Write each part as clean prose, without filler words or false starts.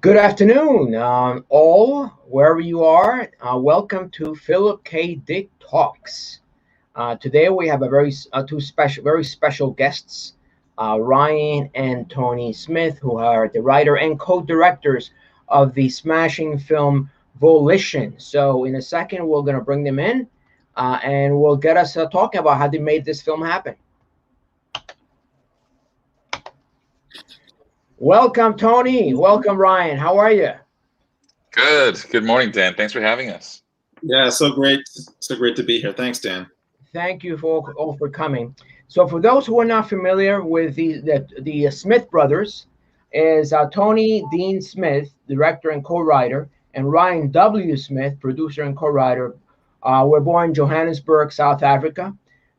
Good afternoon, all, wherever you are. Welcome to Philip K. Dick Talks. Today we have a very special guests, Ryan and Tony Smith, who are the writer and co-directors of the smashing film Volition. So in a second, we're going to bring them in, and we'll get us talking about how they made this film happen. Welcome, Tony. Welcome, Ryan. How are you? Good. Good morning, Dan. Thanks for having us. Yeah, so great to be here. Thanks, Dan. Thank you all for coming. So, for those who are not familiar with the Smith brothers, is Tony Dean Smith, director and co-writer, and Ryan W. Smith, producer and co-writer. Were born in Johannesburg, South Africa.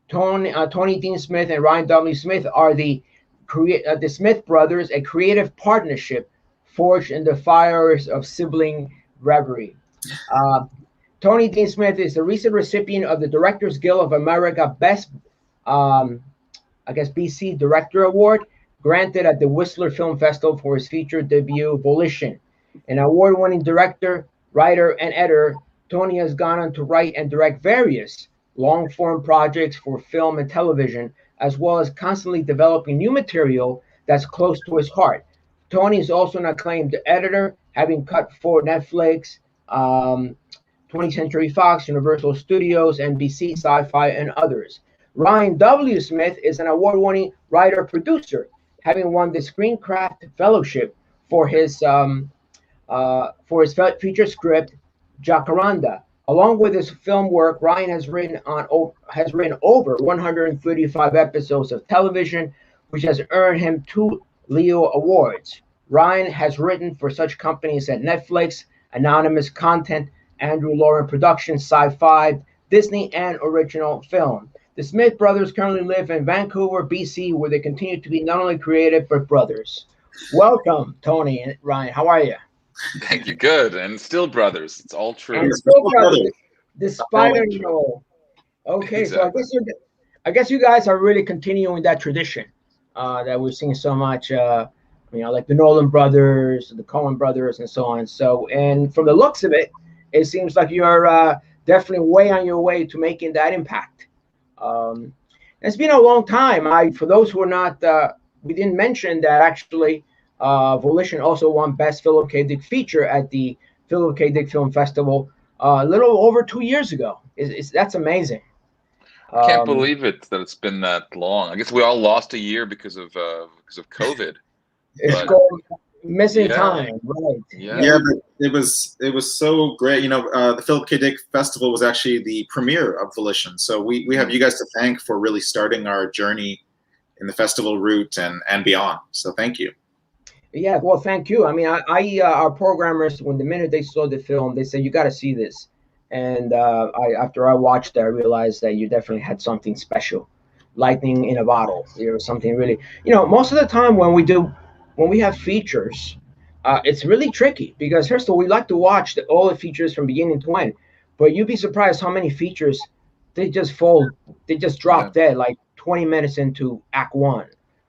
Tony Dean Smith and Ryan W. Smith are the Smith brothers, a creative partnership forged in the fires of sibling rivalry. Tony Dean Smith is the recent recipient of the Directors Guild of America Best, BC Director Award, granted at the Whistler Film Festival for his feature debut, Volition. An award-winning director, writer, and editor, Tony has gone on to write and direct various long-form projects for film and television, as well as constantly developing new material that's close to his heart. Tony is also an acclaimed editor, having cut for Netflix, 20th Century Fox, Universal Studios, NBC, Sci-Fi, and others. Ryan W. Smith is an award-winning writer-producer, having won the Screencraft Fellowship for his feature script, Jacaranda. Along with his film work, Ryan has written over 135 episodes of television, which has earned him 2 Leo Awards. Ryan has written for such companies as Netflix, Anonymous Content, Andrew Lauren Productions, Sci-Fi, Disney, and Original Film. The Smith brothers currently live in Vancouver, BC, where they continue to be not only creative but brothers. Welcome, Tony and Ryan. How are you? Thank you. Good. And still brothers. It's all true. And still brothers, despite it all. Okay, Exactly. so I guess you guys are really continuing that tradition that we've seen so much. Like the Nolan brothers, the Coen brothers, and so on. So, and from the looks of it, it seems like you're definitely way on your way to making that impact. It's been a long time. For those who are not, we didn't mention that actually. Volition also won Best Philip K. Dick Feature at the Philip K. Dick Film Festival a little over 2 years ago. That's amazing. I can't believe it that it's been that long. I guess we all lost a year because of COVID. It's missing time, right? Yeah, but it was so great. The Philip K. Dick Festival was actually the premiere of Volition, so we have you guys to thank for really starting our journey in the festival route and beyond. So thank you. Yeah, well, thank you. I mean, our programmers, when the minute they saw the film, they said, you got to see this. And after I watched it, I realized that you definitely had something special, lightning in a bottle. There was something really, most of the time when we have features, it's really tricky because first of all, we like to watch all the features from beginning to end, but you'd be surprised how many features they just drop dead like 20 minutes into Act 1.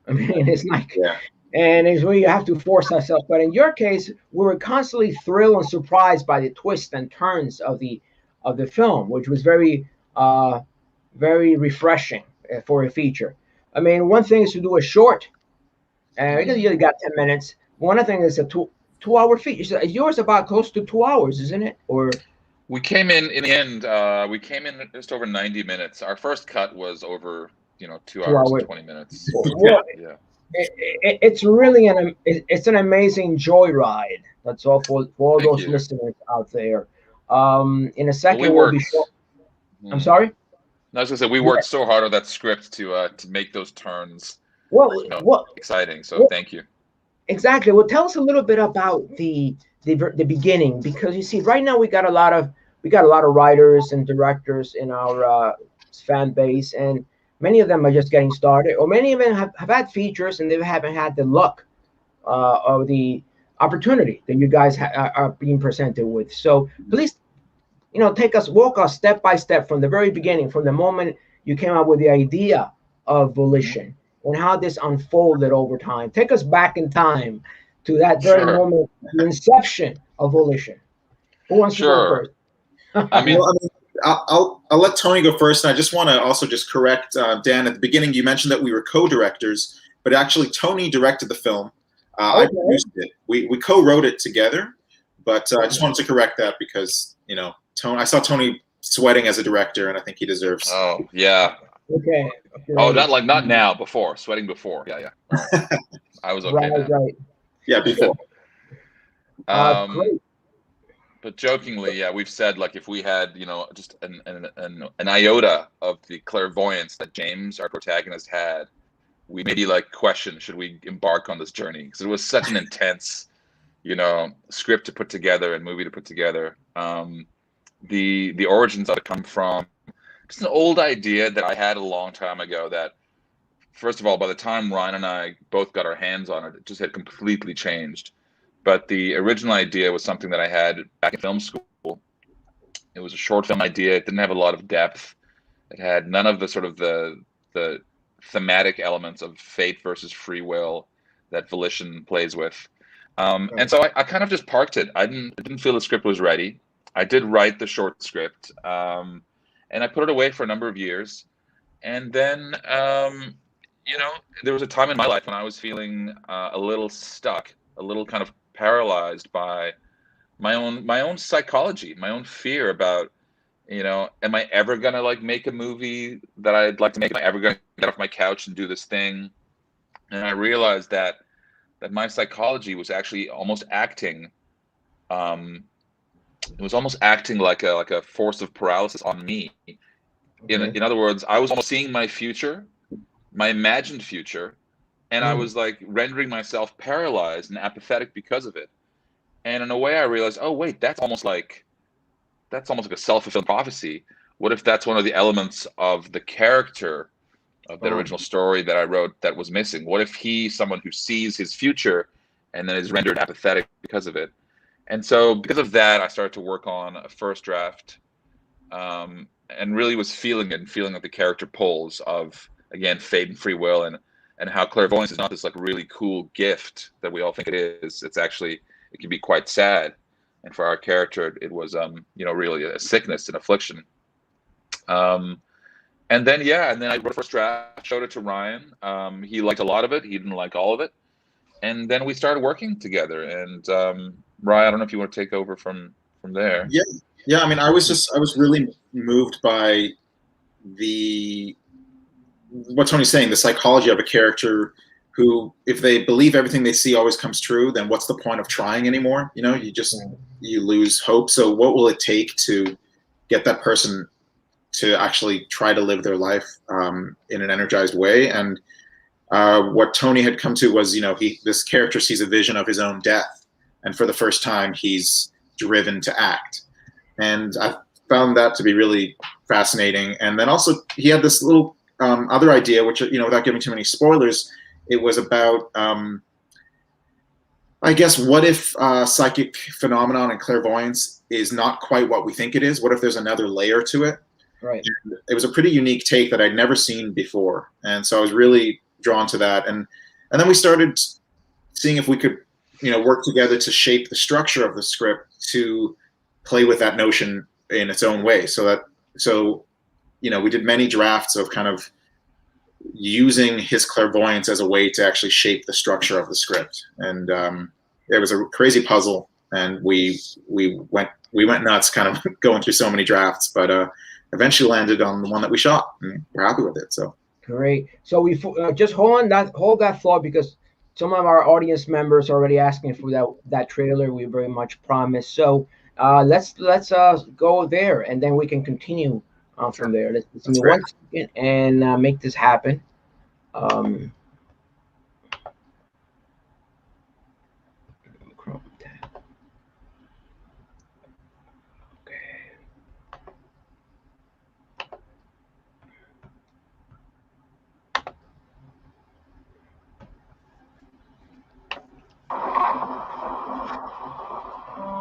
I mean, it's like. Yeah. And it's where you have to force ourselves. But in your case, we were constantly thrilled and surprised by the twists and turns of the film, which was very, very refreshing for a feature. I mean, one thing is to do a short, because you only got 10 minutes. One other thing is a two-hour feature. Yours about close to 2 hours, isn't it? Or we came in the end. We came in just over 90 minutes. Our first cut was over 2 hours and 20 minutes. Well, yeah. It's really an amazing joyride. That's all for all those listeners out there. In a second, we'll be I'm sorry? No, I was gonna say we worked so hard on that script to make those turns. Exciting. So thank you. Exactly. Well, tell us a little bit about the beginning, because you see, right now we got a lot of writers and directors in our fan base, and many of them are just getting started, or many of them have had features and they haven't had the luck or the opportunity that you guys are being presented with. So please, walk us step by step from the very beginning, from the moment you came up with the idea of Volition and how this unfolded over time. Take us back in time to that very Sure. moment, the inception of Volition? Who wants to go Sure. first? I mean, I'll let Tony go first, and I just want to also just correct Dan. At the beginning, you mentioned that we were co-directors, but actually Tony directed the film. I produced it. We co-wrote it together, but I just wanted to correct that because Tony. I saw Tony sweating as a director, and I think he deserves. Oh yeah. Okay. Oh, not now. Before sweating before. Yeah. Right. I was okay. Right. Yeah, before. Great. But jokingly, yeah, we've said like if we had just an iota of the clairvoyance that James, our protagonist, had, we maybe like question, should we embark on this journey? Because it was such an intense, script to put together and movie to put together. The origins of it come from just an old idea that I had a long time ago that, first of all, by the time Ryan and I both got our hands on it, it just had completely changed. But the original idea was something that I had back in film school. It was a short film idea. It didn't have a lot of depth. It had none of the sort of the thematic elements of fate versus free will that Volition plays with. And so I kind of just parked it. I didn't feel the script was ready. I did write the short script, and I put it away for a number of years. And then, there was a time in my life when I was feeling a little stuck, a little kind of paralyzed by my own psychology, my own fear about, am I ever gonna like make a movie that I'd like to make? Am I ever gonna get off my couch and do this thing? And I realized that my psychology was actually almost acting. It was almost acting like a force of paralysis on me. Okay. In other words, I was almost seeing my future, my imagined future, and I was like rendering myself paralyzed and apathetic because of it. And in a way, I realized, oh wait, that's almost like a self-fulfilling prophecy. What if that's one of the elements of the character of that original story that I wrote that was missing? What if he's someone who sees his future and then is rendered apathetic because of it? And so because of that, I started to work on a first draft, and really was feeling that the character pulls of, again, fate and free will, and how clairvoyance is not this like really cool gift that we all think it is. It's actually, it can be quite sad. And for our character, it was, really a sickness, an affliction. And then I wrote the first draft, showed it to Ryan. He liked a lot of it. He didn't like all of it. And then we started working together. And Ryan, I don't know if you want to take over from there. Yeah. I mean, I was really moved by what Tony's saying, the psychology of a character who, if they believe everything they see always comes true, then what's the point of trying anymore? You lose hope. So what will it take to get that person to actually try to live their life in an energized way? And what Tony had come to was, this character sees a vision of his own death, and for the first time, he's driven to act. And I found that to be really fascinating. And then also, he had this little other idea, which, without giving too many spoilers, it was about, I guess, what if psychic phenomenon and clairvoyance is not quite what we think it is? What if there's another layer to it? Right. And it was a pretty unique take that I'd never seen before. And so I was really drawn to that. And then we started seeing if we could, work together to shape the structure of the script to play with that notion in its own way. So we did many drafts of kind of using his clairvoyance as a way to actually shape the structure of the script. And it was a crazy puzzle, and we went nuts kind of going through so many drafts, but eventually landed on the one that we shot, and we're happy with it. So great. So we just hold that thought, because some of our audience members are already asking for that trailer we very much promised. So let's go there, and then we can continue from there. Let's give me 1 second and make this happen.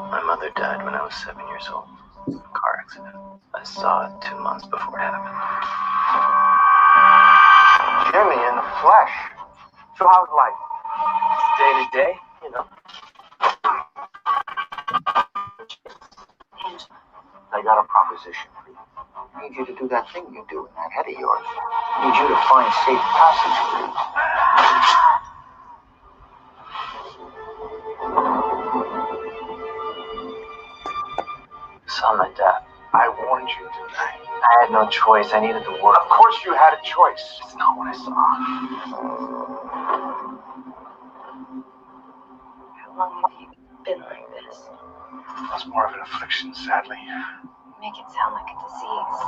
My mother died when I was 7 years old in a car accident. I saw it 2 months before it happened. Jimmy in the flesh. So how's life? Day to day, You know. I got a proposition for you. I need you to do that thing you do in that head of yours. I need you to find safe passage for you. Son, like that. I warned you, didn't I? I had no choice. I needed the work. Of course you had a choice. It's not what I saw. How long have you been like this? It's more of an affliction, sadly. You make it sound like a disease.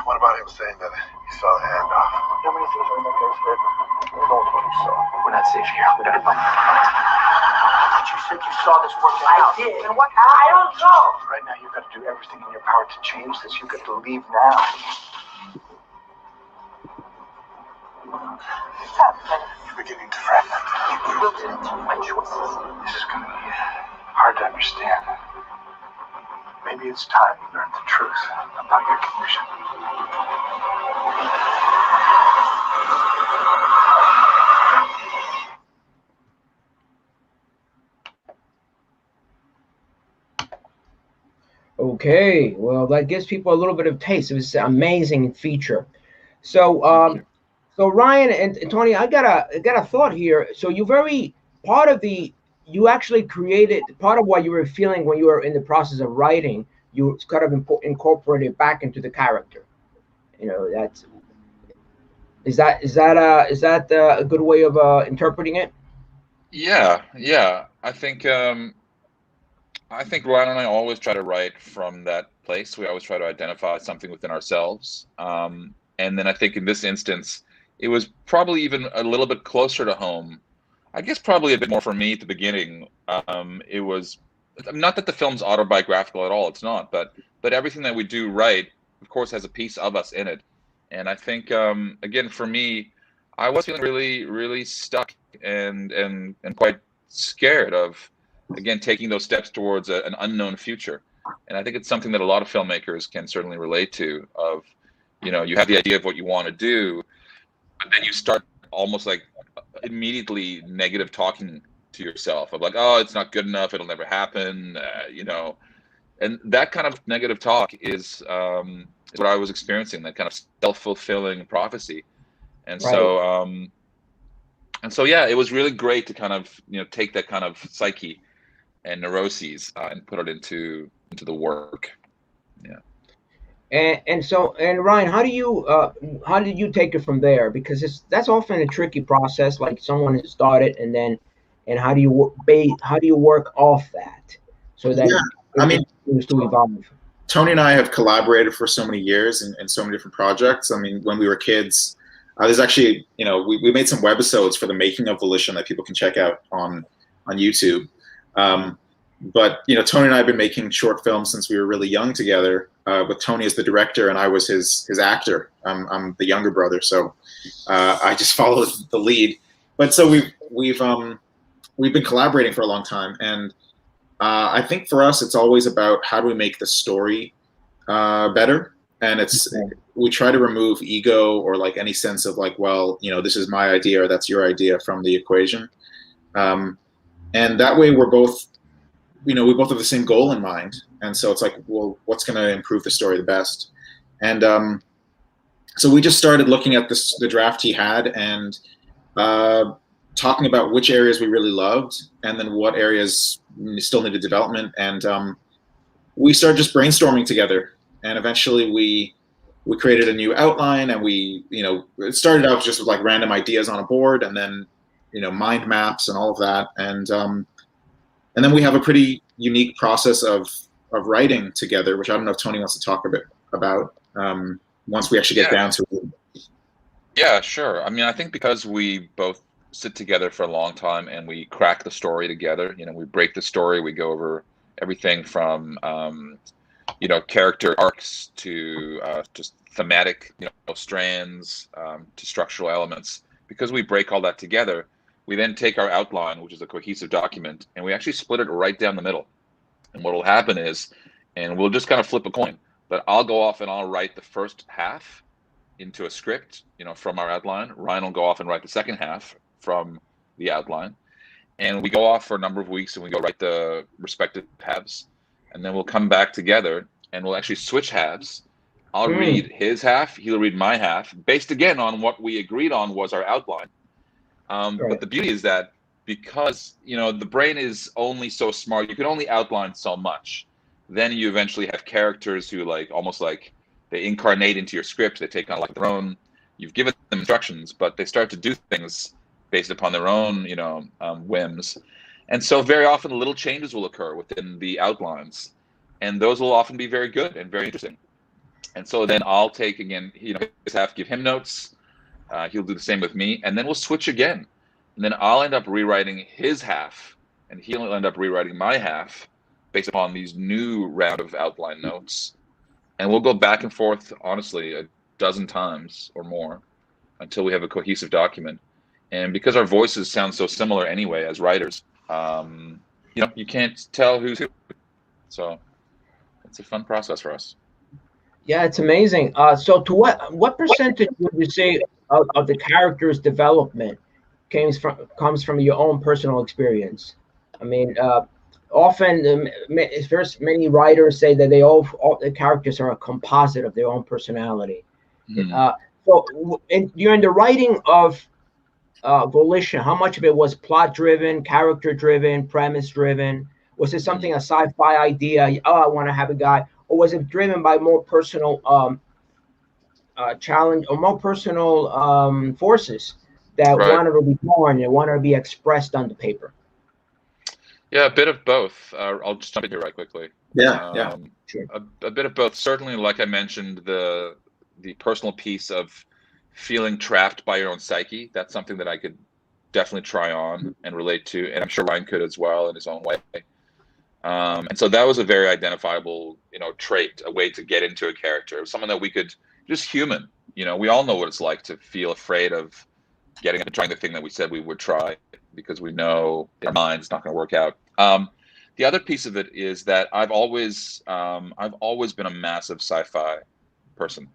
What about him saying that he saw the handoff? How many things are in that guy's head? Who knows what he saw? We're not safe here. We gotta find him. But you said you saw this working out. I did. And what happened? I don't know. Right now, you've got to do everything in your power to change this. You've got to leave now. You're beginning to fragment. You built it into my choices. This is going to be hard to understand. Maybe it's time you learn the truth about your condition. Okay, well, that gives people a little bit of taste. It was an amazing feature. So, so Ryan and Tony, I got a thought here. So you actually created part of what you were feeling when you were in the process of writing. You kind of incorporated back into the character. You know, is that a good way of interpreting it? Yeah. I think Ryan and I always try to write from that place. We always try to identify something within ourselves. And then I think in this instance, it was probably even a little bit closer to home. I guess probably a bit more for me at the beginning. It was not that the film's autobiographical at all. It's not, but everything that we do write, of course, has a piece of us in it. And I think, again, for me, I was feeling really, really stuck and quite scared of, again, taking those steps towards an unknown future. And I think it's something that a lot of filmmakers can certainly relate to, of, you know, you have the idea of what you want to do, but then you start almost like immediately negative talking to yourself of like, oh, it's not good enough, it'll never happen, you know. And that kind of negative talk is what I was experiencing, that kind of self-fulfilling prophecy. And right. So yeah, it was really great to kind of, you know, take that kind of psyche and neuroses and put it into the work. Yeah. And so Ryan, how did you take it from there? Because that's often a tricky process. Like someone has started, and how do you work off that so that it continues to evolve? Tony and I have collaborated for so many years in so many different projects. I mean, when we were kids, there's actually, you know, we made some webisodes for the making of Volition that people can check out on YouTube. But, you know, Tony and I have been making short films since we were really young together, with Tony as the director and I was his actor. I'm the younger brother, so I just followed the lead. But so we've been collaborating for a long time, and I think for us it's always about how do we make the story better, and we try to remove ego or like any sense of like, well, you know, this is my idea or that's your idea from the equation, and that way we're both, you know, we both have the same goal in mind. And so it's like, well, what's going to improve the story the best? And so we just started looking at the draft he had and talking about which areas we really loved and then what areas still needed development. And we started just brainstorming together. And eventually we created a new outline, and we, you know, it started out just with like random ideas on a board, and then, you know, mind maps and all of that. And then we have a pretty unique process of writing together, which I don't know if Tony wants to talk a bit about once we actually get down to it. Yeah, sure. I mean, I think because we both sit together for a long time and we crack the story together, you know, we break the story, we go over everything from, you know, character arcs to just thematic, you know, strands to structural elements. Because we break all that together, we then take our outline, which is a cohesive document, and we actually split it right down the middle. And what will happen is, and we'll just kind of flip a coin, but I'll go off and I'll write the first half, into a script, from our outline. Ryan will go off and write the second half from the outline. And we go off for a number of weeks and we go write the respective halves. And then we'll come back together and we'll actually switch halves. I'll read his half, he'll read my half, based again on what we agreed on was our outline. But the beauty is that because, the brain is only so smart, you can only outline so much. Then you eventually have characters who almost like they incarnate into your script. They take on like their own, you've given them instructions, but they start to do things based upon their own, whims. And so very often little changes will occur within the outlines. And those will often be very good and very interesting. And so then I'll take, again, his half, give him notes. He'll do the same with me. And then we'll switch again. And then I'll end up rewriting his half. And he'll end up rewriting my half based upon these new round of outline notes. And we'll go back and forth, honestly, a dozen times or more until we have a cohesive document. And because our voices sound so similar anyway as writers, you can't tell who's who. So it's a fun process for us. Yeah, it's amazing. So to what percentage would you say of the character's development comes from your own personal experience? I mean, often first many writers say that all the characters are a composite of their own personality. So during the writing of Volition, how much of it was plot driven, character driven, premise driven? Was it something, a sci-fi idea? I want to have a guy. Or was it driven by more personal challenge or more personal forces that wanted to be born and wanted to be expressed on the paper? Yeah, a bit of both. I'll just jump in here right quickly. Yeah. Sure. A bit of both. Certainly, like I mentioned, the personal piece of feeling trapped by your own psyche. That's something that I could definitely try on and relate to, and I'm sure Ryan could as well in his own way. And so that was a very identifiable, trait, a way to get into a character, someone that we could just human. We all know what it's like to feel afraid of getting up and trying the thing that we said we would try because we know in our mind it's not going to work out. The other piece of it is that I've always been a massive sci-fi person.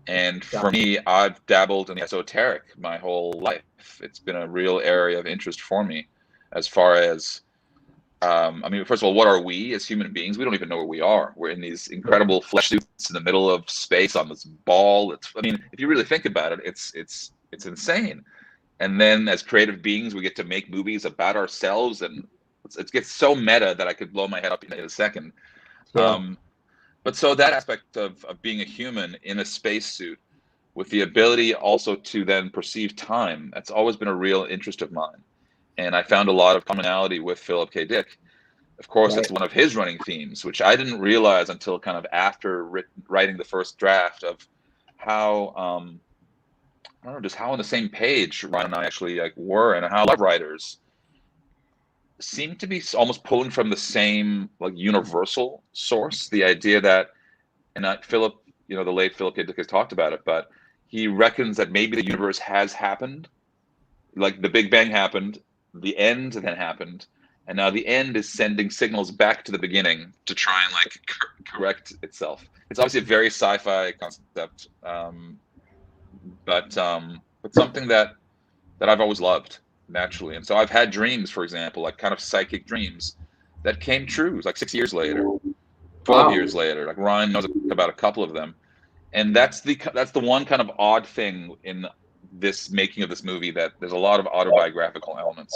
And for me, I've dabbled in the esoteric my whole life. It's been a real area of interest for me as far as, first of all, what are we as human beings? We don't even know where we are. We're in these incredible flesh suits in the middle of space on this ball. If you really think about it, it's insane. And then as creative beings, we get to make movies about ourselves, and it gets so meta that I could blow my head up in a second. Yeah. But so that aspect of being a human in a spacesuit with the ability also to then perceive time, that's always been a real interest of mine. And I found a lot of commonality with Philip K. Dick. Of course, It's one of his running themes, which I didn't realize until kind of after writing the first draft of how, just how on the same page Ryan and I actually were, and how a lot of writers seem to be almost pulling from the same universal source. The idea that, and Philip, the late Philip K. Dick has talked about it, but he reckons that maybe the universe has happened, like the Big Bang happened, the end then happened, and now the end is sending signals back to the beginning to try and correct itself. It's obviously a very sci-fi concept, but something that I've always loved naturally. And so I've had dreams, for example, kind of psychic dreams that came true 6 years later, 12 years later. Ryan knows about a couple of them. And that's the one kind of odd thing in this making of this movie, that there's a lot of autobiographical elements.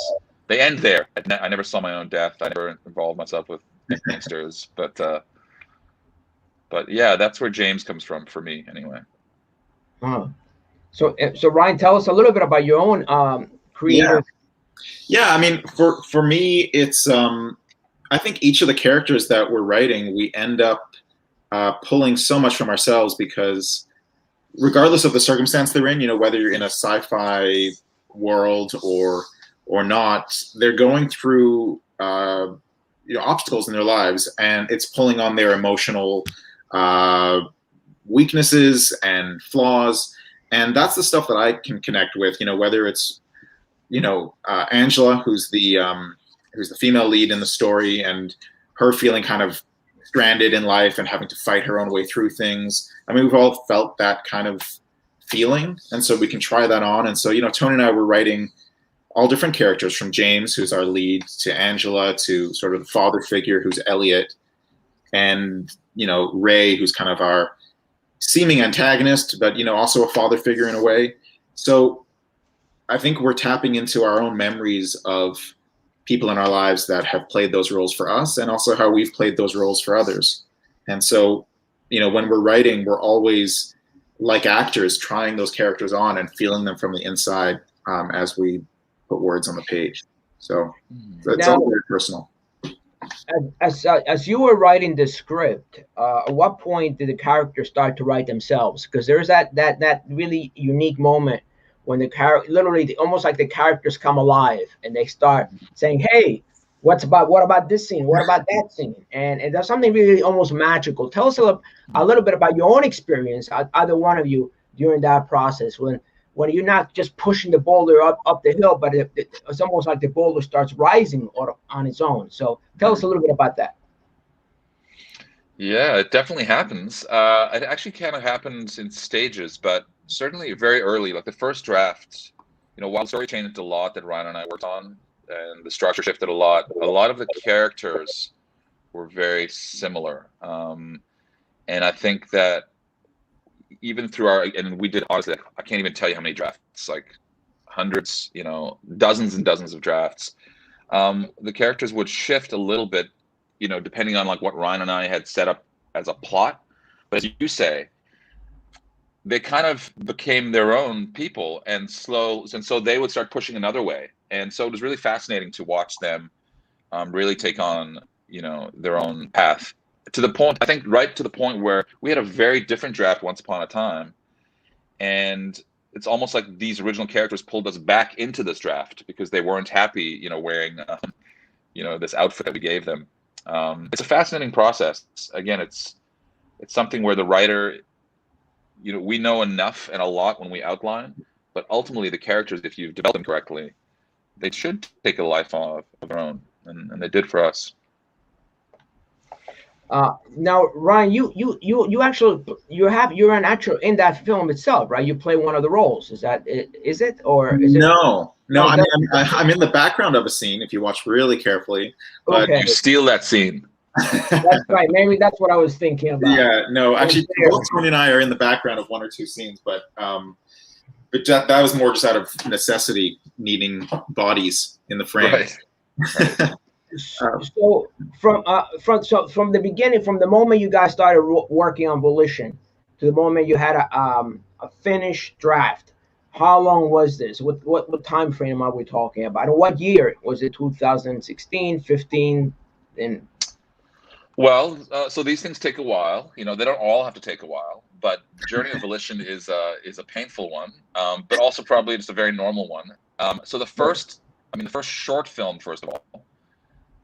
They end there. I never saw my own death. I never involved myself with gangsters, but yeah, that's where James comes from for me anyway. So Ryan, tell us a little bit about your own creative. Yeah. For me, it's I think each of the characters that we're writing, we end up pulling so much from ourselves, because regardless of the circumstance they're in, whether you're in a sci-fi world or not, they're going through obstacles in their lives, and it's pulling on their emotional weaknesses and flaws. And that's the stuff that I can connect with, whether it's, Angela, who's the female lead in the story, and her feeling kind of stranded in life and having to fight her own way through things. We've all felt that kind of feeling, and so we can try that on. And so, you know, Tony and I were writing all different characters, from James, who's our lead, to Angela, to sort of the father figure, who's Elliot, and, you know, Ray, who's kind of our seeming antagonist, but, you know, also a father figure in a way. So I think we're tapping into our own memories of people in our lives that have played those roles for us, and also how we've played those roles for others. And so, you know, when we're writing, we're always, like actors, trying those characters on and feeling them from the inside as we put words on the page. So it's all very personal. As you were writing the script, at what point did the characters start to write themselves? Because there's that really unique moment when the literally almost like the characters come alive and they start saying, "Hey, what about this scene? What about that scene?" And there's something really almost magical. Tell us a little bit about your own experience, either one of you, during that process when you're not just pushing the boulder up the hill, but it's almost like the boulder starts rising on its own. So tell us a little bit about that. Yeah, it definitely happens. It actually kind of happens in stages, but certainly very early, like the first draft, you know, while the story changed a lot that Ryan and I worked on, and the structure shifted a lot of the characters were very similar. And I think that even through and we did, honestly, I can't even tell you how many drafts, like hundreds, you know, dozens and dozens of drafts. The characters would shift a little bit, you know, depending on like what Ryan and I had set up as a plot. But as you say, they kind of became their own people, and so they would start pushing another way. And so it was really fascinating to watch them really take on, you know, their own path, to the point, I think, right to the point where we had a very different draft once upon a time, and it's almost like these original characters pulled us back into this draft because they weren't happy, you know, wearing, you know, this outfit that we gave them. It's a fascinating process. Again, it's something where the writer, you know, we know enough and a lot when we outline, but ultimately the characters, if you've developed them correctly, they should take a life of their own, and they did for us. Now, Ryan, you're an actor in that film itself, right? You play one of the roles. Is it, or is it? No. I mean, I'm in the background of a scene if you watch really carefully. But Okay. You steal that scene. That's right. Maybe that's what I was thinking about. Yeah, no, actually, both Tony and I are in the background of one or two scenes, but that was more just out of necessity, needing bodies in the frame. Right. So from the beginning, from the moment you guys started working on Volition to the moment you had a finished draft, how long was this? What time frame are we talking about? And what year was it? 2016, 15, and Well, so these things take a while. You know, they don't all have to take a while, but the journey of Volition is a painful one, but also probably just a very normal one. So the first short film, first of all, the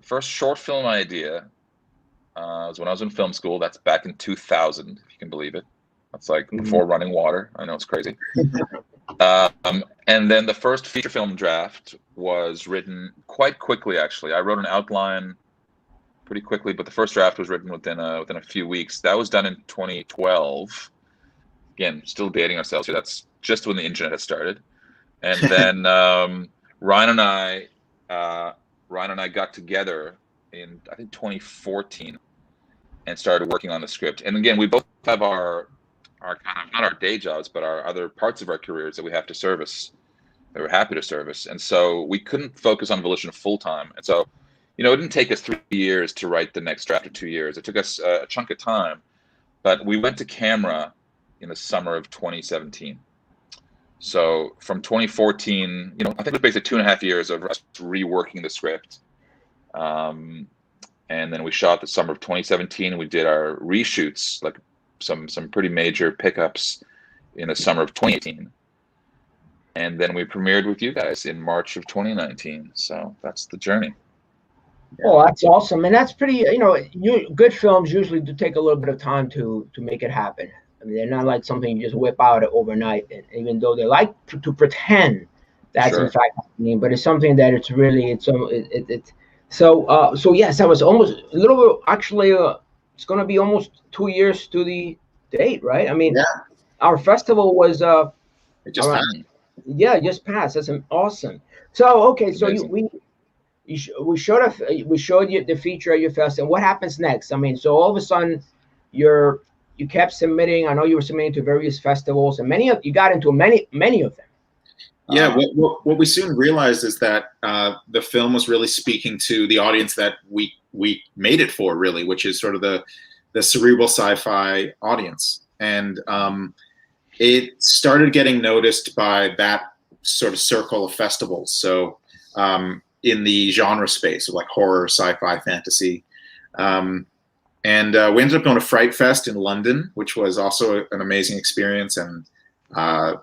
first short film idea was when I was in film school. That's back in 2000, if you can believe it. That's like before Running Water. I know it's crazy. And then the first feature film draft was written quite quickly, actually. I wrote an outline pretty quickly, but the first draft was written within a few weeks. That was done in 2012. Again, still dating ourselves here. That's just when the internet had started. And then Ryan and I got together in, I think, 2014 and started working on the script. And again, we both have our kind of, not our day jobs, but our other parts of our careers that we have to service, that we're happy to service. And so we couldn't focus on Volition full time. And so, you know, it didn't take us 3 years to write the next draft, or 2 years. It took us a chunk of time, but we went to camera in the summer of 2017. So from 2014, you know, I think it was basically 2.5 years of us reworking the script. And then we shot the summer of 2017. We did our reshoots, like some pretty major pickups, in the summer of 2018. And then we premiered with you guys in March of 2019. So that's the journey. Oh, that's awesome. And that's pretty, you know, good films usually do take a little bit of time to make it happen. I mean, they're not like something you just whip out overnight, and even though they like to pretend that's in fact happening, but it's something that it's really, so yes, that was almost a little bit, actually, it's going to be almost 2 years to the date, right? I mean, our festival was It just around, happened. yeah, just passed. That's awesome. So okay, so Amazing. we showed you the feature of your festival. What happens next? I mean, so all of a sudden you kept submitting. I know you were submitting to various festivals, and you got into many of them. Yeah, what we soon realized is that the film was really speaking to the audience that we made it for, really, which is sort of the cerebral sci-fi audience, and it started getting noticed by that sort of circle of festivals. So in the genre space, of like horror, sci-fi, fantasy, and we ended up going to Fright Fest in London, which was also an amazing experience, and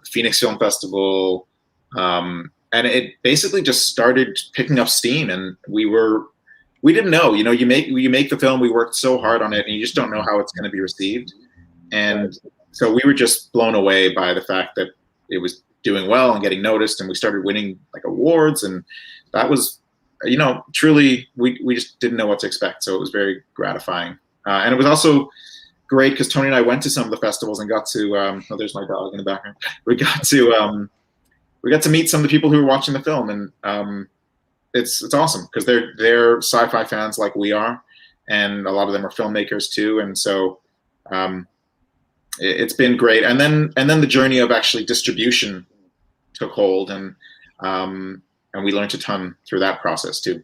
Phoenix Film Festival. And it basically just started picking up steam, and we didn't know, you know, you make the film, we worked so hard on it, and you just don't know how it's going to be received. And so we were just blown away by the fact that it was doing well and getting noticed, and we started winning like awards, and that was, you know, truly, we just didn't know what to expect. So it was very gratifying. And it was also great because Tony and I went to some of the festivals and got to, oh, there's my dog in the background. We got to meet some of the people who were watching the film, and it's awesome because they're sci-fi fans like we are, and a lot of them are filmmakers too, and so it's been great. And then the journey of actually distribution took hold, and we learned a ton through that process too.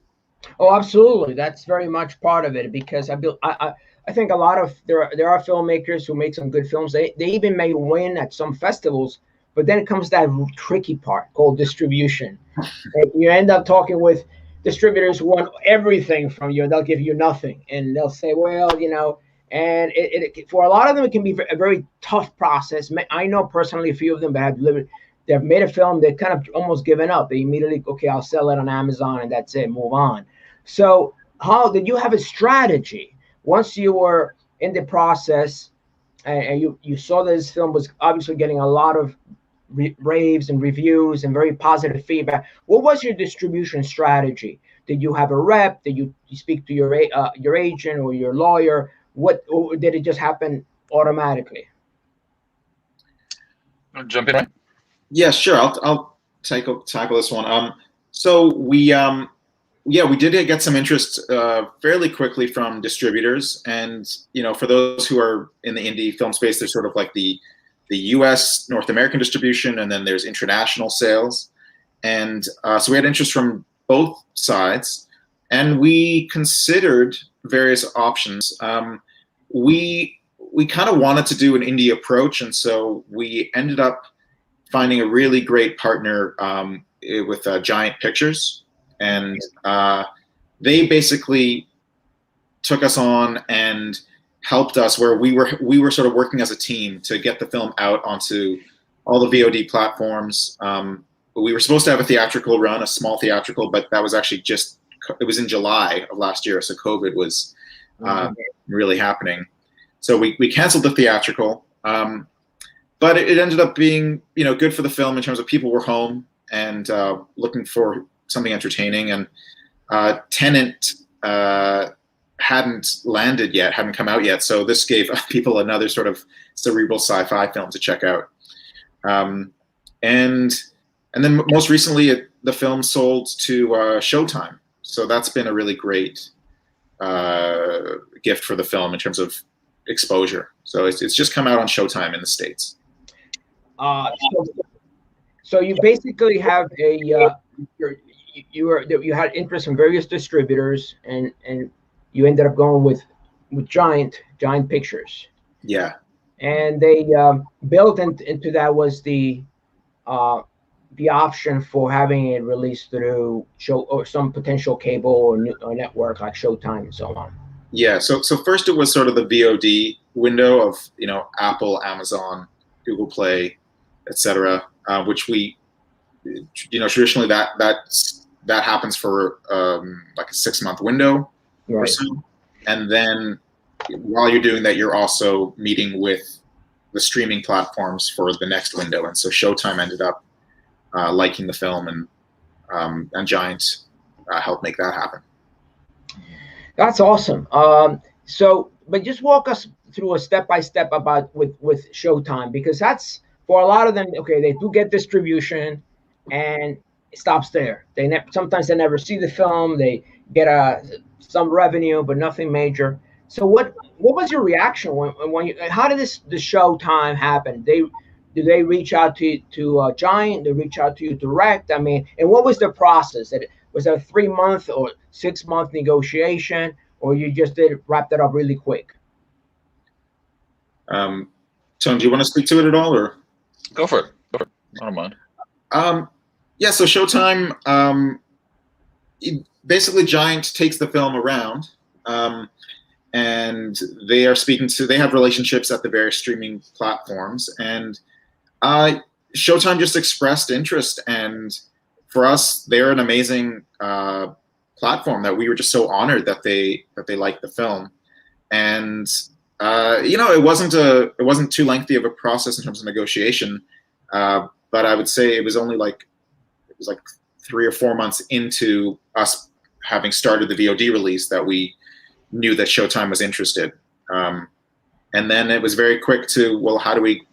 Oh, absolutely. That's very much part of it, because I think a lot of there are filmmakers who make some good films. They even may win at some festivals, but then it comes that tricky part called distribution. And you end up talking with distributors who want everything from you, and they'll give you nothing, and they'll say, well, you know, and for a lot of them it can be a very tough process. I know personally a few of them that they've made a film, they've kind of almost given up. They immediately, okay, I'll sell it on Amazon and that's it, move on. So how did you have a strategy once you were in the process, and you saw that this film was obviously getting a lot of raves and reviews and very positive feedback? What was your distribution strategy? Did you have a rep? Did you speak to your agent or your lawyer? Or did it just happen automatically? Jump in, right? Yeah, sure. I'll tackle this one. So we did get some interest fairly quickly from distributors, and you know, for those who are in the indie film space, there's sort of like the U.S. North American distribution, and then there's international sales, and so we had interest from both sides, and we considered various options. We kind of wanted to do an indie approach, and so we ended up finding a really great partner with Giant Pictures, and they basically took us on and helped us, where we were sort of working as a team to get the film out onto all the VOD platforms. We were supposed to have a theatrical run, a small theatrical, but that was actually it was in July of last year, so COVID was really happening. So we canceled the theatrical, but it ended up being, you know, good for the film in terms of people were home and looking for something entertaining, and Tenet hadn't landed yet, hadn't come out yet, so this gave people another sort of cerebral sci-fi film to check out. And then most recently, the film sold to ShowTime, so that's been a really great gift for the film in terms of exposure. So it's just come out on ShowTime in the States. So you basically have you had interest from various distributors, and you ended up going with Giant Pictures. Yeah. And they built into that was the option for having it released through some potential cable or network like ShowTime and so on. Yeah. So first it was sort of the VOD window of, you know, Apple, Amazon, Google Play, etc., which we, you know, traditionally that happens for like a 6-month window, right, or so. And then while you're doing that, you're also meeting with the streaming platforms for the next window. And so ShowTime ended up liking the film, and Giant helped make that happen. That's awesome. But just walk us through a step-by-step about with Showtime, because that's for a lot of them. Okay, they do get distribution, and it stops there. Sometimes they never see the film. They get some revenue, but nothing major. So what was your reaction when you, how did the Showtime happen? Do they reach out to Giant? They reach out to you direct? I mean, and what was the process? Was it a 3-month or 6-month negotiation, or you just wrapped it up really quick? Tone, do you want to speak to it at all, or? Go for it. Go for it. I don't mind. Yeah, so Showtime, basically Giant takes the film around, and they have relationships at the various streaming platforms, and Showtime just expressed interest, and for us, they're an amazing platform that we were just so honored that they liked the film. And it wasn't too lengthy of a process in terms of negotiation, but I would say it was like 3 or 4 months into us having started the VOD release that we knew that Showtime was interested. And then it was very quick to, well, how do we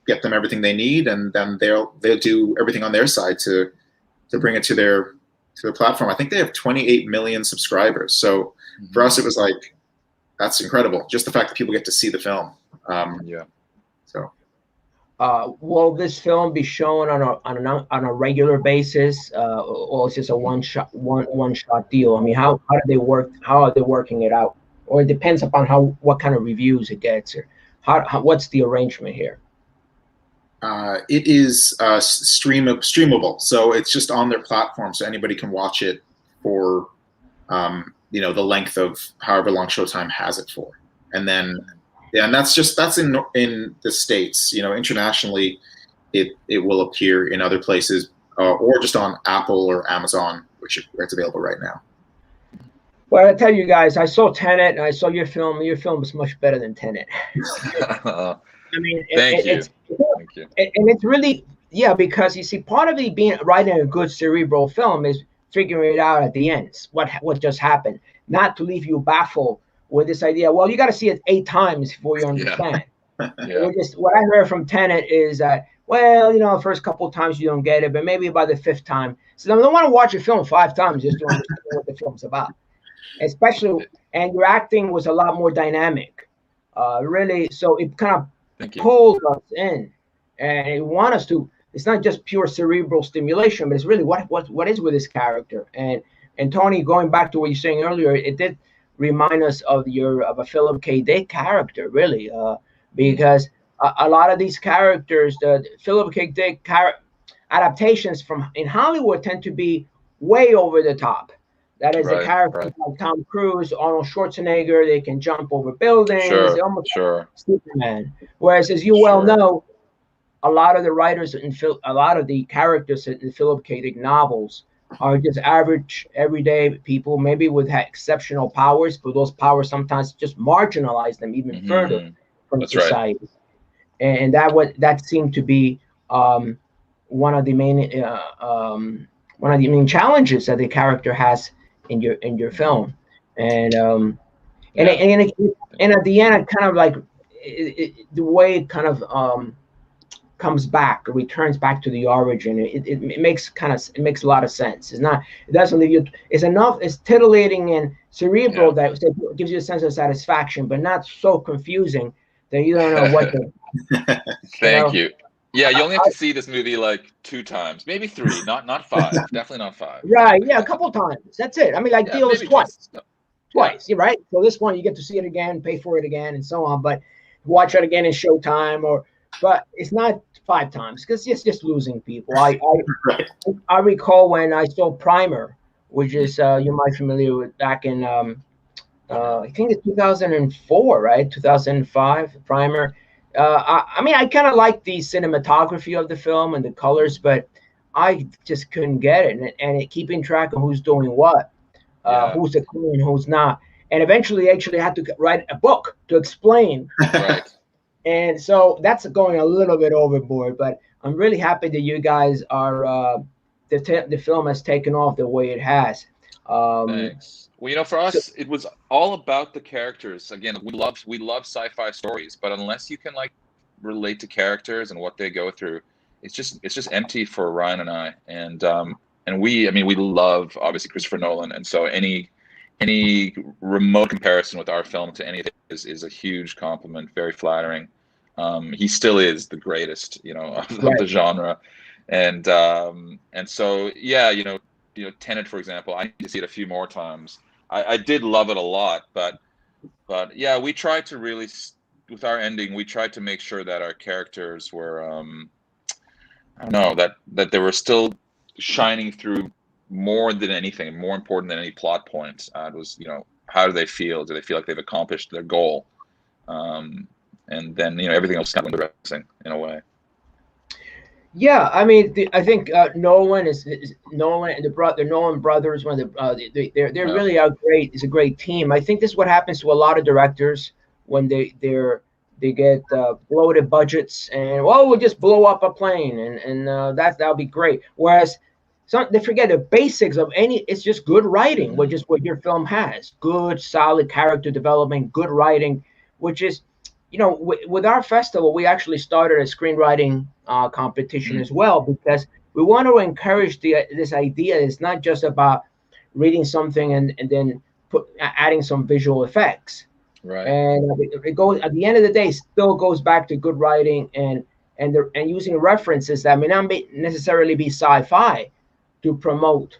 get them everything they need, and then they'll do everything on their side to bring it to their platform. I think they have 28 million subscribers. So for us, it was like, that's incredible. Just the fact that people get to see the film. Yeah. So. Will this film be shown on a regular basis, or is this a one shot deal? I mean, how do they work? How are they working it out? Or it depends upon what kind of reviews it gets, or what's the arrangement here? It is streamable, so it's just on their platform, so anybody can watch it for the length of however long Showtime has it for, and then and that's in the States. Internationally, it will appear in other places, or just on Apple or Amazon, where it's available right now. Well, I tell you guys, I saw Tenet, and I saw your film. Your film is much better than Tenet. I mean, Thank you. And it's really, because you see, part of writing a good cerebral film is figuring it out at the end, what just happened, not to leave you baffled with this idea. Well, you got to see it 8 times before you understand. Yeah. What I heard from Tenet is that, well, the first couple of times you don't get it, but maybe by the 5th time. So I don't want to watch a film 5 times just to understand what the film's about. Especially, and your acting was a lot more dynamic, really. So it kind of pulled us in, and it want us to. It's not just pure cerebral stimulation, but it's really what is with this character. And Tony, going back to what you're saying earlier, it did remind us of a Philip K. Dick character, really, because a lot of these characters, the Philip K. Dick adaptations in Hollywood tend to be way over the top. That is, the characters like Tom Cruise, Arnold Schwarzenegger, they can jump over buildings. They're almost like Superman. Whereas, as you well know, a lot of the writers a lot of the characters in the Philip K. Dick novels are just average, everyday people, maybe with exceptional powers, but those powers sometimes just marginalize them even further from society. Right. And that seemed to be one of the main challenges that the character has in your film, and at the end, it kind of like the way it kind of comes back, or returns back to the origin. It makes a lot of sense. It doesn't leave you. It's enough. It's titillating and cerebral that gives you a sense of satisfaction, but not so confusing that you don't know what to. Thank you. Yeah, you only have to see this movie like 2 times, maybe 3, not 5, definitely not 5. Right? Yeah, a couple times. That's it. I mean, like deals twice. Twice, right? So this one you get to see it again, pay for it again, and so on. But watch it again in Showtime, but it's not 5 times, because it's just losing people. I recall when I saw Primer, which is you might be familiar with, back in I think it's 2004, right? 2005, Primer. I mean, I kind of like the cinematography of the film and the colors, but I just couldn't get it. And keeping track of who's doing what, who's the crew and who's not. And eventually, actually had to write a book to explain. Right. And so that's going a little bit overboard. But I'm really happy that you guys are the film has taken off the way it has. Thanks. Well, you know, for us, it was all about the characters. Again, we love sci-fi stories, but unless you can like relate to characters and what they go through, it's just empty for Ryan and I. And we, I mean, we love obviously Christopher Nolan, and so any remote comparison with our film to any of his is a huge compliment, very flattering. He still is the greatest, you know, of the genre, and so yeah, you know, Tenet, for example, I need to see it a few more times. I did love it a lot, but yeah, we tried to really, with our ending, we tried to make sure that our characters were, I don't know, that they were still shining through more than anything, more important than any plot point. It was, you know, how do they feel? Do they feel like they've accomplished their goal? And then, you know, everything else kind of interesting in a way. Yeah, I mean, I think Nolan is Nolan and the Nolan brothers. One of the they're really a great. It's a great team. I think this is what happens to a lot of directors when they get bloated budgets and we'll just blow up a plane and that'll be great. Whereas they forget the basics of any. It's just good writing, which is what your film has. Good, solid character development, good writing, which is, you know, with our festival, we actually started a screenwriting competition as well, because we want to encourage this idea. It's not just about reading something and then adding some visual effects. Right. And it goes, at the end of the day, still goes back to good writing and using references that may not necessarily be sci-fi to promote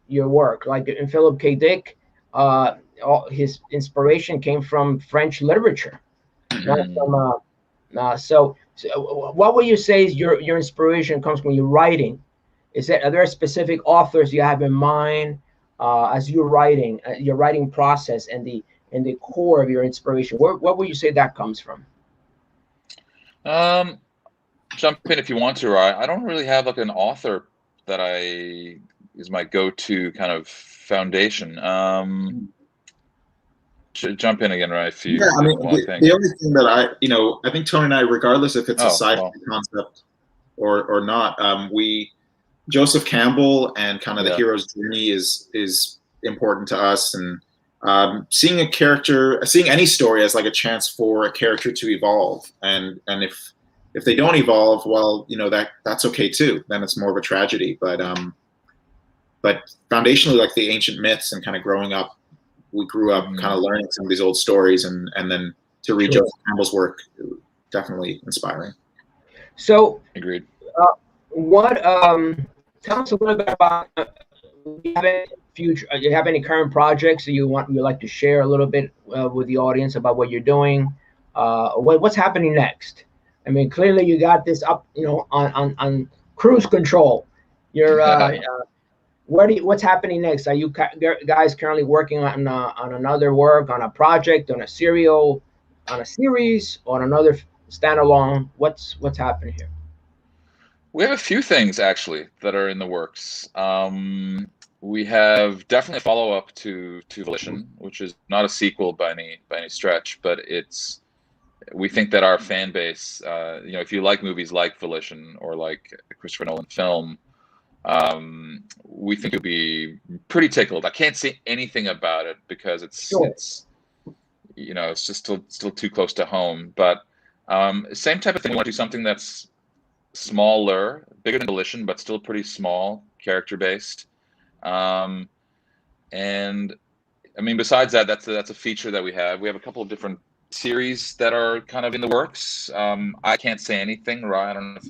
your work. Like in Philip K. Dick, his inspiration came from French literature. So what would you say is your inspiration comes when you're writing? Are there specific authors you have in mind as you're writing, your writing process and the core of your inspiration? What would you say that comes from? Jump in if you want to, Ryan. I don't really have like an author that is my go-to kind of foundation. Jump in again, right? If you I mean, the only thing that I think Tony and I, regardless if it's a sci-fi concept or not, Joseph Campbell and kind of the hero's journey is important to us, and seeing any story as like a chance for a character to evolve, and if they don't evolve, well, you know, that's okay too. Then it's more of a tragedy. But foundationally, like the ancient myths and kind of growing up. We grew up kind of learning some of these old stories, and then to read Joseph Campbell's work, definitely inspiring. So, agreed. Tell us a little bit about. Do you have any current projects that you'd like to share a little bit with the audience about what you're doing? What's happening next? I mean, clearly you got this up, you know, on cruise control. You're. What's happening next? Are you guys currently working on another work, on a project, on a series, on another standalone? What's happening here? We have a few things actually that are in the works. We have definitely a follow-up to Volition, which is not a sequel by any stretch, but we think that our fan base, you know, if you like movies like Volition or like a Christopher Nolan film, we think it'd be pretty tickled. I can't say anything about it because it's you know, it's just still too close to home. But same type of thing. We want to do something that's smaller, bigger than Volition, but still pretty small, character based. And I mean, besides that, that's a feature that we have. We have a couple of different series that are kind of in the works. I can't say anything, right? I don't know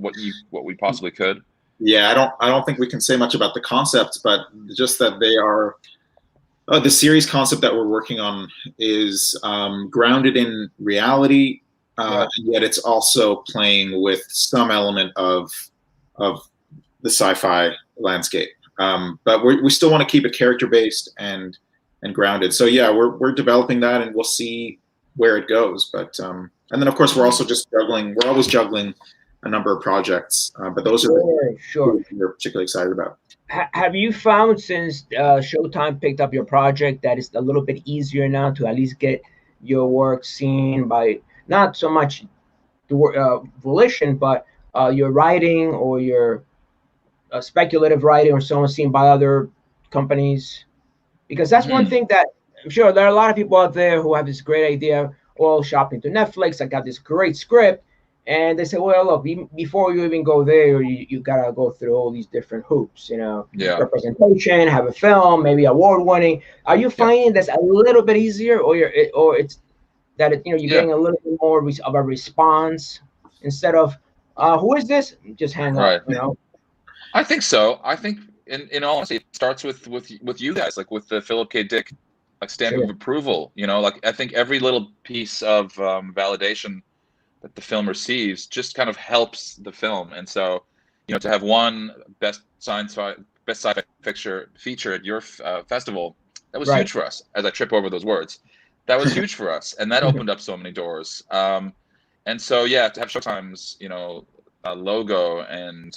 if what we possibly could. Yeah, I don't think we can say much about the concepts, but just that they are the series concept that we're working on is grounded in reality, and yet it's also playing with some element of the sci-fi landscape. But we still want to keep it character based and grounded. So yeah, we're developing that, and we'll see where it goes. But and then of course we're also just juggling. We're always juggling a number of projects, but those are the we're particularly excited about. Have you found, since ShowTime picked up your project, that it's a little bit easier now to at least get your work seen by not so much the Volition, but your writing or your speculative writing or so on seen by other companies? Because that's one thing that I'm sure there are a lot of people out there who have this great idea, all shopping to Netflix. I got this great script. And they say, well, look, before you even go there, you got to go through all these different hoops, you know, representation, have a film, maybe award winning. Are you finding that's a little bit easier, or it's that you're getting a little bit more of a response instead of who is this? Just hang up, you know? I think so. I think in all honesty, it starts with you guys, like with the Philip K. Dick like stamp of approval. You know, like I think every little piece of validation that the film receives just kind of helps the film. And so, you know, to have won best sci-fi feature at your festival, that was huge for us. As I trip over those words, that was huge for us, and that opened up so many doors. And so, yeah, to have Showtime's, you know, logo and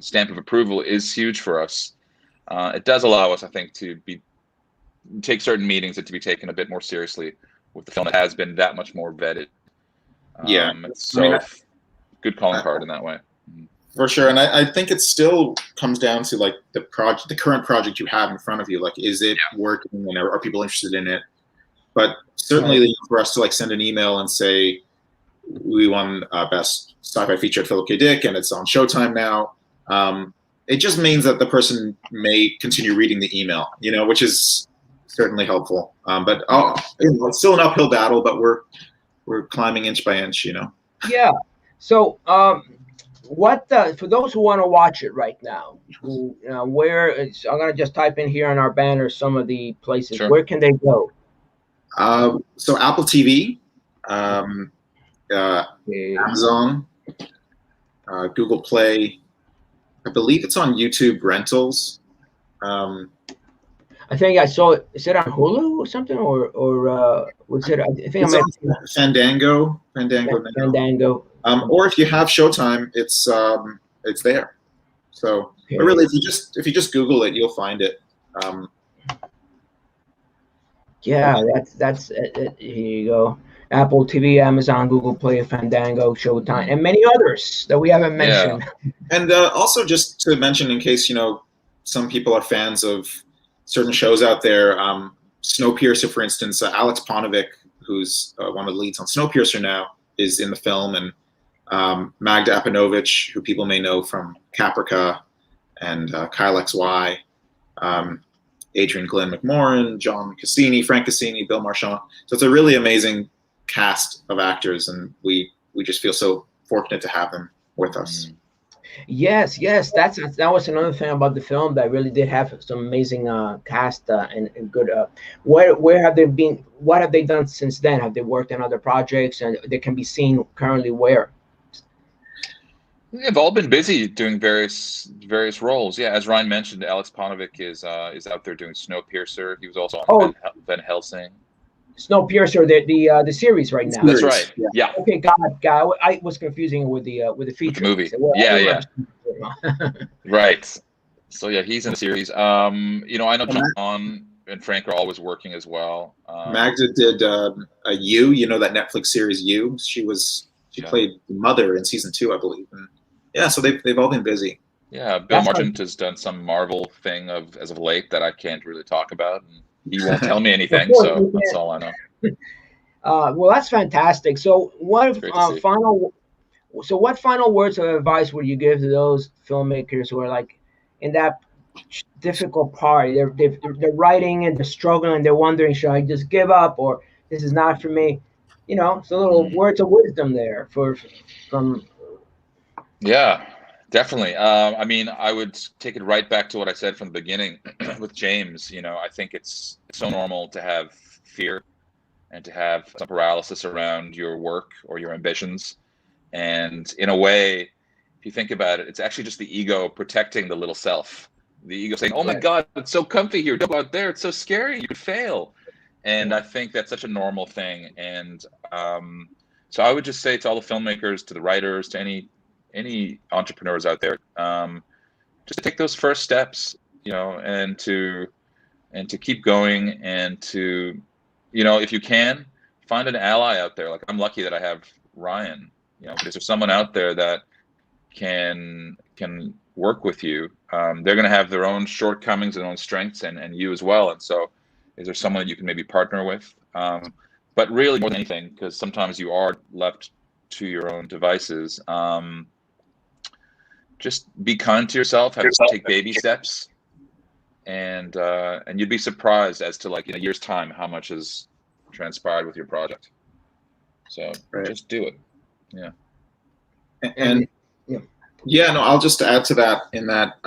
stamp of approval is huge for us. It does allow us, I think, to take certain meetings and to be taken a bit more seriously with the film that has been that much more vetted. So good calling card in that way. For sure. And I think it still comes down to like the current project you have in front of you. Like, is it working, and are people interested in it? But certainly for us to like send an email and say, we won best sci-fi feature at Philip K. Dick and it's on Showtime now. It just means that the person may continue reading the email, you know, which is certainly helpful. But it's still an uphill battle, but we're climbing inch by inch, you know? Yeah. So for those who want to watch it right now, who, I'm going to just type in here on our banner some of the places. Where can they go? So Apple TV, Amazon, Google Play. I believe it's on YouTube Rentals. I think I saw it. Is it on Hulu or something, or was it? I think it's on Fandango. Fandango. Or if you have Showtime, it's there. So, but really, if you just Google it, you'll find it. Yeah, that's it. Here you go. Apple TV, Amazon, Google Play, Fandango, Showtime, and many others that we haven't mentioned. Yeah. And also just to mention, in case you know, some people are fans of certain shows out there. Snowpiercer, for instance, Alex Ponovic, who's one of the leads on Snowpiercer now, is in the film, and Magda Apanovich, who people may know from Caprica and Kyle XY, Adrian Glenn McMorrin, John Cassini, Frank Cassini, Bill Marchand. So it's a really amazing cast of actors, and we just feel so fortunate to have them with us. Yes, that was another thing about the film that really did have some amazing cast and good. Where have they been? What have they done since then? Have they worked on other projects, and they can be seen currently where? They've all been busy doing various roles. Yeah, as Ryan mentioned, Alex Ponovic is out there doing Snowpiercer. He was also on Van Helsing. Snowpiercer, the series right now. That's right. Yeah. Okay, got it. I was confusing it with the feature movie. Yeah. Right. So yeah, he's in the series. You know, I know John and Frank are always working as well. Magda did You. You know that Netflix series You. She played the mother in season 2, I believe. And yeah, so they've all been busy. Yeah, Bill Marchand has done some Marvel thing as of late that I can't really talk about. And he won't tell me anything, so that's all I know. Well, that's fantastic. So, what final words of advice would you give to those filmmakers who are like in that difficult part? They're writing and they're struggling. They're wondering, should I just give up, or this is not for me? You know, it's a little words of wisdom there from. Yeah. Definitely. I mean, I would take it right back to what I said from the beginning with James. You know, I think it's so normal to have fear and to have some paralysis around your work or your ambitions. And in a way, if you think about it, it's actually just the ego protecting the little self. The ego saying, oh my God, it's so comfy here. Don't go out there. It's so scary. You could fail. And I think that's such a normal thing. And so I would just say to all the filmmakers, to the writers, to any entrepreneurs out there, just to take those first steps, you know, and to keep going, and to, you know, if you can, find an ally out there. Like, I'm lucky that I have Ryan, you know, because there's someone out there that can work with you. they're going to have their own shortcomings and own strengths, and you as well. And so, is there someone that you can maybe partner with? But really, more than anything, because sometimes you are left to your own devices. Just be kind to yourself. Take baby steps, and you'd be surprised as to, like, in a year's time how much has transpired with your project. So just do it. Yeah. And yeah, no, I'll just add to that in that,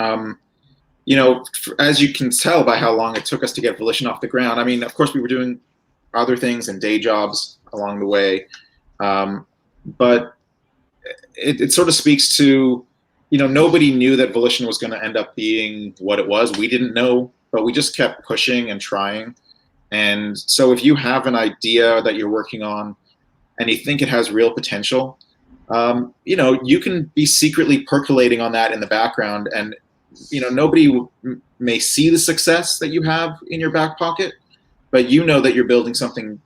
you know, as you can tell by how long it took us to get Volition off the ground. I mean, of course, we were doing other things and day jobs along the way, but it sort of speaks to, you know, nobody knew that Volition was going to end up being what it was. We didn't know, but we just kept pushing and trying. And so if you have an idea that you're working on and you think it has real potential, you know, you can be secretly percolating on that in the background, and, you know, nobody may see the success that you have in your back pocket, but you know that you're building something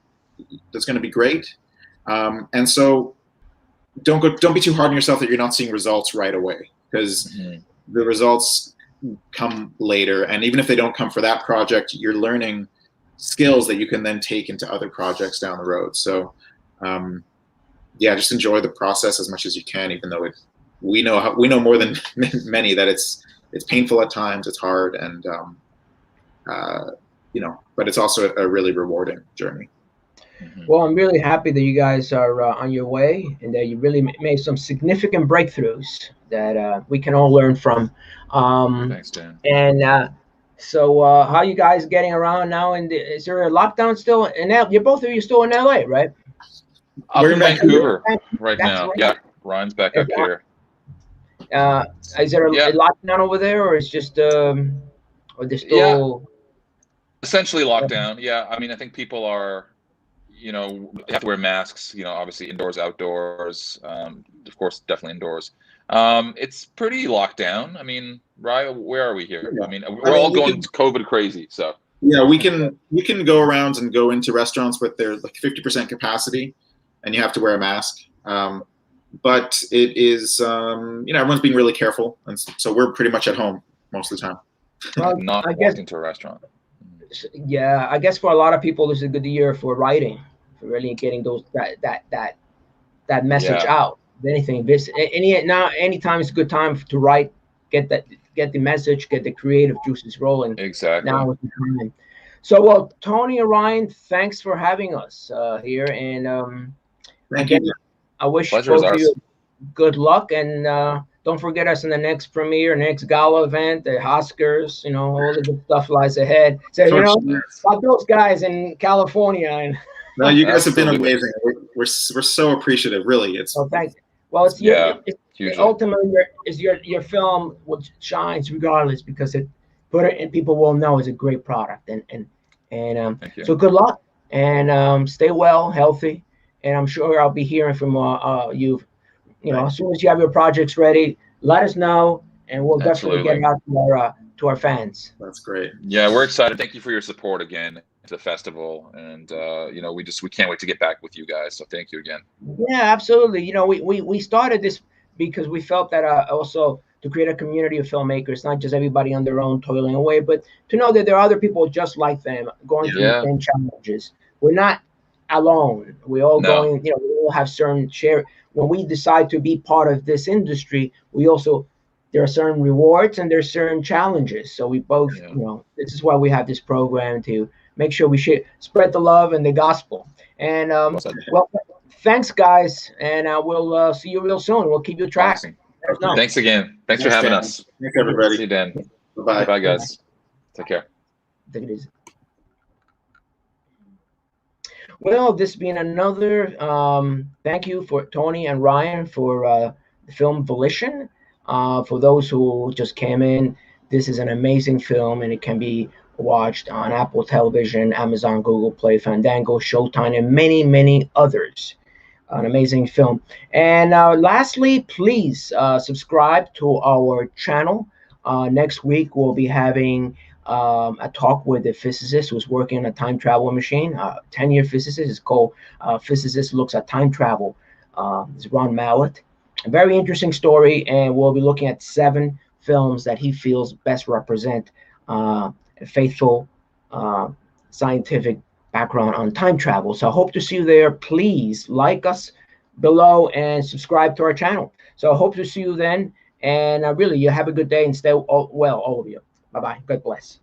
that's going to be great. And so don't be too hard on yourself that you're not seeing results right away, because the results come later. And even if they don't come for that project, you're learning skills that you can then take into other projects down the road. So, yeah, just enjoy the process as much as you can, even though we know more than many that it's painful at times, it's hard, and you know, but it's also a really rewarding journey. Well, I'm really happy that you guys are on your way, and that you really made some significant breakthroughs that we can all learn from. Thanks, Dan. And so, how are you guys getting around now? And is there a lockdown still in L? You're both of you still in LA, right? We're in Vancouver right That's now. right. Yeah, Ryan's back up here. Is there a lockdown over there, or is just or there's still essentially lockdown? Yeah, I mean, I think people are, you know, they have to wear masks. You know, obviously indoors, outdoors. Of course, definitely indoors. It's pretty locked down. I mean, Ryan, where are we here? I mean, we're all going COVID crazy. So yeah, we can go around and go into restaurants with their like 50% capacity, and you have to wear a mask. But it is, you know, everyone's being really careful, and so we're pretty much at home most of the time. Well, not walked into a restaurant. Yeah, I guess for a lot of people, this is a good year for writing, for really getting that message out. If anything, anytime is a good time to write, get the message, get the creative juices rolling. Exactly. Now is the time. So, well, Tony and Ryan, thanks for having us here, and Thank you. I wish both of you good luck, and don't forget us in the next premiere, next gala event, the Oscars. You know, all the good stuff lies ahead. So, you know, about those guys in California. And no, you guys have been amazing. We're so appreciative. Really, it's. Oh, thank you. Well, it's ultimately your film which shines regardless, because and people will know it's a great product, and so good luck, and stay well, healthy. And I'm sure I'll be hearing from you. You know, as soon as you have your projects ready, let us know, and we'll definitely get it out to our fans. That's great. Yeah, we're excited. Thank you for your support again to the festival, and you know, we can't wait to get back with you guys. So thank you again. Yeah, absolutely. You know, we started this because we felt that also to create a community of filmmakers, not just everybody on their own toiling away, but to know that there are other people just like them going through the same challenges. We're not alone. We're all going, you know, we all have certain share. When we decide to be part of this industry, there are certain rewards and there's certain challenges. So we both, you know, this is why we have this program, to make sure we spread the love and the gospel. And well, thanks guys, and we'll see you real soon. We'll keep you track. Awesome. Thanks again. Thanks for having us. Thanks everybody. See you, Dan. Bye. Bye guys. Take care. Take it easy. Well, this being another thank you for Tony and Ryan for the film Volition. For those who just came in, this is an amazing film, and it can be watched on Apple Television, Amazon, Google Play, Fandango, ShowTime, and many, many others. An amazing film. And lastly, please subscribe to our channel. Next week, we'll be having a talk with a physicist who's working on a time travel machine. 10-year physicist. It's called Physicist Looks at Time Travel. It's Ron Mallett. A very interesting story, and we'll be looking at 7 films that he feels best represent a faithful scientific background on time travel. So I hope to see you there. Please like us below and subscribe to our channel. So I hope to see you then. And really, you have a good day and stay well, all of you. Bye-bye. God bless.